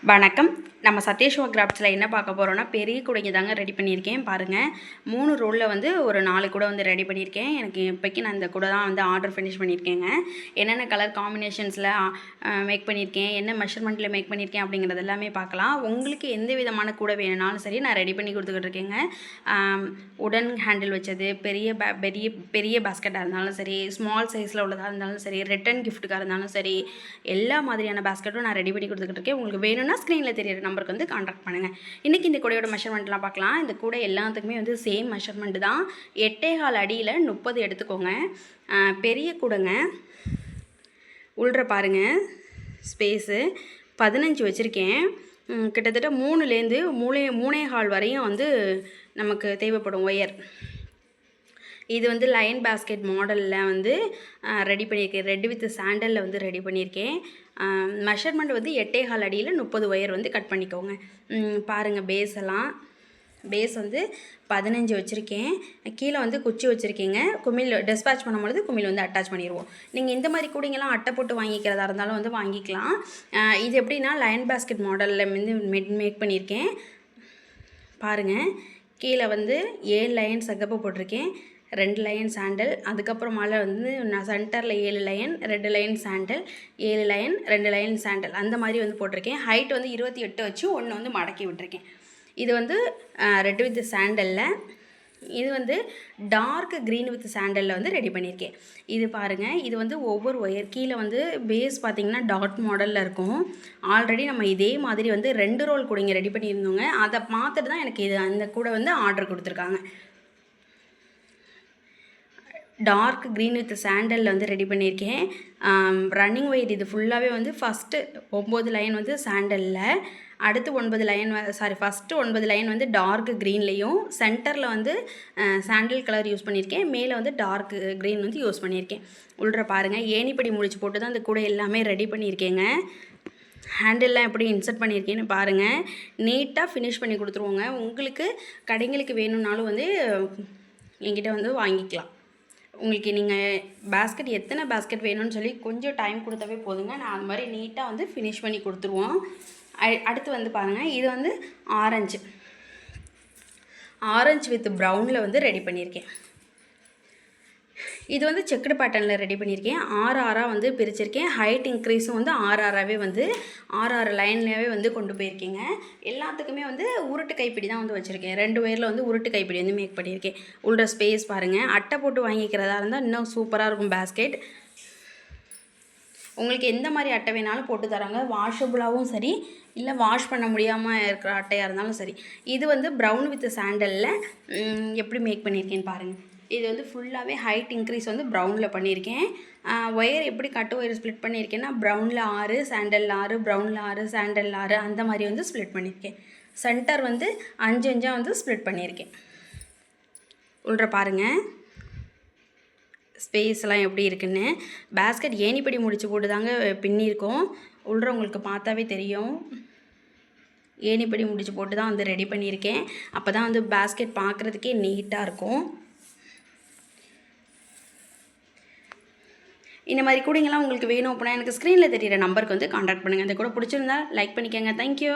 வணக்கம். நம்ம சத்யேஷ்வா கிராஃப்ட்ஸில் என்ன பார்க்க போகிறோன்னா, பெரிய கூடைங்க தாங்க ரெடி பண்ணியிருக்கேன். பாருங்கள், 3 ரோலில் வந்து ஒரு 4 கூடை வந்து ரெடி பண்ணியிருக்கேன். எனக்கு இப்போக்கி நான் இந்த கூடை தான் வந்து ஆர்டர் ஃபினிஷ் பண்ணியிருக்கேங்க. என்னென்ன கலர் காம்பினேஷன்ஸில் மேக் பண்ணியிருக்கேன், என்ன மெஷர்மெண்ட்டில் மேக் பண்ணியிருக்கேன் அப்படிங்கிறது எல்லாமே பார்க்கலாம். உங்களுக்கு எந்த விதமான கூடை வேணுனாலும் சரி, நான் ரெடி பண்ணி கொடுத்துக்கிட்டு இருக்கேங்க. உடன் ஹேண்டில் வச்சது, பெரிய பாஸ்கெட்டாக இருந்தாலும் சரி, ஸ்மால் சைஸில் உள்ளதாக இருந்தாலும் சரி, ரிட்டன் கிஃப்ட்டுக்காக இருந்தாலும் சரி, எல்லா மாதிரியான பாஸ்கெட்டும் நான் ரெடி பண்ணி கொடுத்துக்கிட்டு இருக்கேன். உங்களுக்கு வேணும்னா ஸ்க்ரீனில் தெரியுற நம்பருக்கு வந்து காண்டாக்ட் பண்ணுங்கள். இன்றைக்கி இந்த கூடையோட மெஷர்மெண்ட்லாம் பார்க்கலாம். இந்த கூடை எல்லாத்துக்குமே வந்து சேம் மெஷர்மெண்ட் தான். 8.25 அடியில் 30 எடுத்துக்கோங்க. பெரிய கூடைங்க. உள்ற பாருங்கள், ஸ்பேஸு 15 வச்சுருக்கேன். கிட்டத்தட்ட 3லேருந்து 3.25 வரையும் வந்து நமக்கு தேவைப்படும் ஒயர். இது வந்து லைன் பாஸ்கெட் மாடலில் வந்து ரெடி பண்ணியிருக்கேன். ரெட் வித் சாண்டலில் வந்து ரெடி பண்ணியிருக்கேன். மெஷர்மெண்ட் வந்து 8.25 அடியில் 30 ஒயர் வந்து கட் பண்ணிக்கோங்க. பாருங்கள், பேஸ் வந்து 15 வச்சுருக்கேன். கீழே வந்து குச்சி வச்சுருக்கீங்க. குமிழ் டிஸ்பேச் பண்ணும்பொழுது குமிழ் வந்து அட்டாச் பண்ணிடுவோம். நீங்கள் இந்த மாதிரி கூடைங்கெல்லாம் அட்டை போட்டு வாங்கிக்கிறதா இருந்தாலும் வந்து வாங்கிக்கலாம். இது எப்படின்னா லைன் பாஸ்கெட் மாடலில் வந்து மேக் பண்ணியிருக்கேன். பாருங்கள், கீழே வந்து 7 லைன் சகப்பு போட்டிருக்கேன், 2 லைன் சாண்டல். அதுக்கப்புறமால வந்து நான் சென்டரில் 7 line, 2 line sandal, 7 line, 2 line sandal, அந்த மாதிரி வந்து போட்டிருக்கேன். ஹைட் வந்து 28 வச்சு ஒன்று வந்து மடக்கி விட்டுருக்கேன். இது வந்து ரெட் வித் சாண்டலில். இது வந்து டார்க் க்ரீன் வித் சாண்டலில் வந்து ரெடி பண்ணியிருக்கேன். இது பாருங்கள், இது வந்து ஒவ்வொரு ஒயர் கீழே வந்து பேஸ் பார்த்திங்கன்னா டாட் மாடலில் இருக்கும். ஆல்ரெடி நம்ம இதே மாதிரி வந்து 2 ரோல் கூடைங்க ரெடி பண்ணியிருந்தோங்க. அதை பார்த்துட்டு தான் எனக்கு அந்த கூட வந்து ஆர்டர் கொடுத்துருக்காங்க. டார்க் க்ரீன் வித் சாண்டலில் வந்து ரெடி பண்ணியிருக்கேன். ரன்னிங் ஒயர் இது ஃபுல்லாகவே வந்து ஃபஸ்ட்டு 9 லைன் வந்து சாண்டலில், அடுத்து 9 லைன் ஃபஸ்ட்டு 9 லைன் வந்து டார்க் க்ரீன்லேயும், சென்டரில் வந்து சாண்டல் கலர் யூஸ் பண்ணியிருக்கேன். மேலே வந்து டார்க் க்ரீன் வந்து யூஸ் பண்ணியிருக்கேன். உள்ள பாருங்கள், ஏணிப்படி முடிச்சு போட்டு தான் அந்த கூட எல்லாமே ரெடி பண்ணியிருக்கேங்க. ஹேண்டில்லாம் எப்படி இன்சர்ட் பண்ணியிருக்கேன்னு பாருங்கள். நீட்டாக ஃபினிஷ் பண்ணி கொடுத்துருவோங்க. உங்களுக்கு கடைங்களுக்கு வேணும்னாலும் வந்து என்கிட்ட வந்து வாங்கிக்கலாம். உங்களுக்கு நீங்கள் பாஸ்கெட் எத்தனை பாஸ்கெட் வேணும்னு சொல்லி கொஞ்சம் டைம் கொடுத்தாவே போதுங்க. நான் அது மாதிரி நீட்டாக வந்து ஃபினிஷ் பண்ணி கொடுத்துருவோம். அடுத்து வந்து பாருங்கள், இது வந்து ஆரஞ்சு வித் ப்ரௌனில் வந்து ரெடி பண்ணியிருக்கேன். இது வந்து செக்குடு பேட்டர்னில் ரெடி பண்ணியிருக்கேன். 6 வந்து பிரிச்சிருக்கேன். ஹைட் இன்க்ரீஸும் வந்து 6 வந்து 6 லைன்லேயே வந்து கொண்டு போயிருக்கேங்க. எல்லாத்துக்குமே வந்து உருட்டு கைப்பிடி தான் வந்து வச்சுருக்கேன். 2 ஒயரில் வந்து உருட்டு கைப்பிடி வந்து மேக் பண்ணியிருக்கேன். உள்ள ஸ்பேஸ் பாருங்கள். அட்டை போட்டு வாங்கிக்கிறதா இருந்தால் இன்னும் சூப்பராக இருக்கும் பாஸ்கெட். உங்களுக்கு எந்த மாதிரி அட்டை வேணாலும் போட்டு தராங்க. வாஷபுளாகவும் சரி, இல்லை வாஷ் பண்ண முடியாமல் இருக்கிற அட்டையாக இருந்தாலும் சரி. இது வந்து ப்ரௌன் வித் சாண்டலில் எப்படி மேக் பண்ணியிருக்கேன்னு பாருங்கள். இது வந்து ஃபுல்லாகவே ஹைட் இன்க்ரீஸ் வந்து ப்ரௌனில் பண்ணியிருக்கேன். ஒயர் எப்படி கட்டு ஒயர் ஸ்ப்ளிட் பண்ணியிருக்கேன்னா, ப்ரௌனில் 6, சாண்டலில் 6, ப்ரௌனில் 6, சாண்டலில் 6, அந்த மாதிரி வந்து ஸ்ப்ளிட் பண்ணியிருக்கேன். சென்டர் வந்து 5 வந்து ஸ்ப்ளிட் பண்ணியிருக்கேன். உள்ள பாருங்கள், ஸ்பேஸ்லாம் எப்படி இருக்குன்னு. பாஸ்கெட் ஏணிப்படி முடிச்சு போட்டு தாங்க பின்னியிருக்கோம். உள்ள உங்களுக்கு பார்த்தாவே தெரியும். ஏணிப்படி முடிச்சு போட்டு தான் வந்து ரெடி பண்ணியிருக்கேன். அப்போ தான் வந்து பாஸ்கெட் பார்க்குறதுக்கே நீட்டாக இருக்கும். இந்த மாதிரி கூடைங்கெல்லாம் உங்களுக்கு வேணும் அப்படின்னா எனக்கு ஸ்க்ரீனில் தெரியிற நம்பருக்கு வந்து காண்டாக்ட் பண்ணுங்கள். அந்த கூட பிடிச்சிருந்தா லைக் பண்ணிக்கோங்க. தேங்க்யூ.